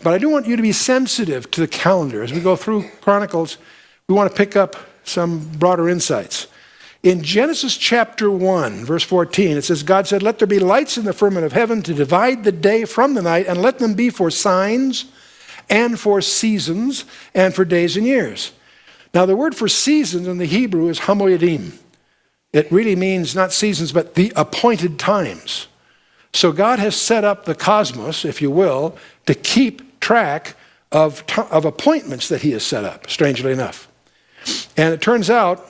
But I do want you to be sensitive to the calendar. As we go through Chronicles, we want to pick up some broader insights. In Genesis chapter 1, verse 14, it says, God said, let there be lights in the firmament of heaven to divide the day from the night, and let them be for signs and for seasons and for days and years. Now, the word for seasons in the Hebrew is hamoyadim. It really means not seasons, but the appointed times. So God has set up the cosmos, if you will, to keep track of appointments that he has set up, strangely enough. And it turns out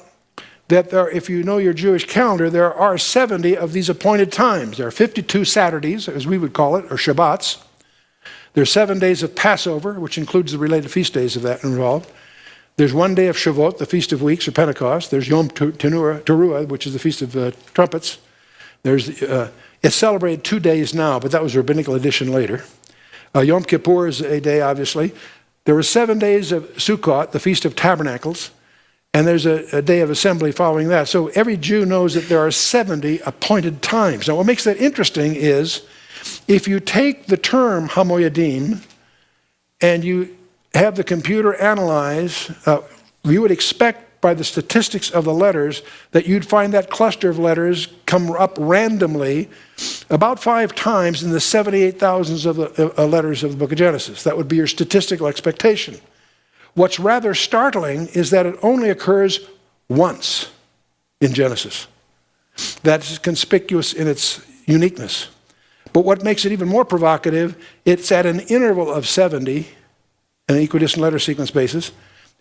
that if you know your Jewish calendar, there are 70 of these appointed times. There are 52 Saturdays, as we would call it, or Shabbats. There's 7 days of Passover, which includes the related feast days of that involved. There's 1 day of Shavuot, the Feast of Weeks, or Pentecost. There's Yom Teruah, which is the Feast of Trumpets. It's celebrated 2 days now, but that was a rabbinical addition later. Yom Kippur is a day, obviously. There were 7 days of Sukkot, the Feast of Tabernacles. And there's a day of assembly following that. So every Jew knows that there are 70 appointed times. Now what makes that interesting is if you take the term hamoyadim and you have the computer analyze, you would expect by the statistics of the letters that you'd find that cluster of letters come up randomly about 5 times in the 78,000s of the letters of the book of Genesis. That would be your statistical expectation. What's rather startling is that it only occurs once in Genesis. That's conspicuous in its uniqueness. But what makes it even more provocative, it's at an interval of 70, an equidistant letter sequence basis,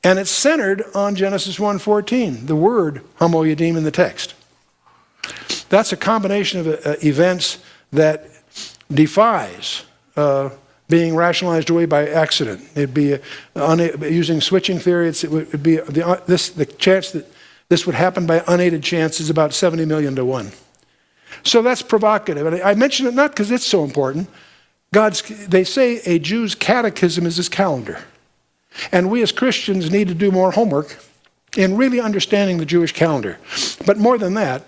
and it's centered on Genesis 1:14, the word hamoyadim in the text. That's a combination of events that defies being rationalized away by accident. It'd be using switching theory. It would be the chance that this would happen by unaided chance is about 70 million to 1. So that's provocative. And I mention it not because it's so important. They say a Jew's catechism is his calendar. And we as Christians need to do more homework in really understanding the Jewish calendar. But more than that,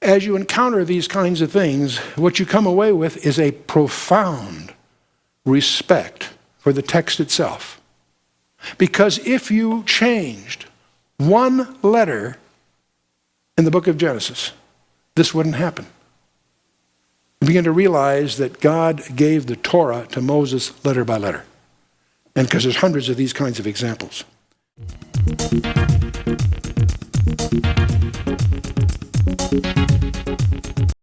as you encounter these kinds of things, what you come away with is a profound respect for the text itself. Because if you changed one letter in the book of Genesis, this wouldn't happen. You begin to realize that God gave the Torah to Moses letter by letter. And because there's hundreds of these kinds of examples.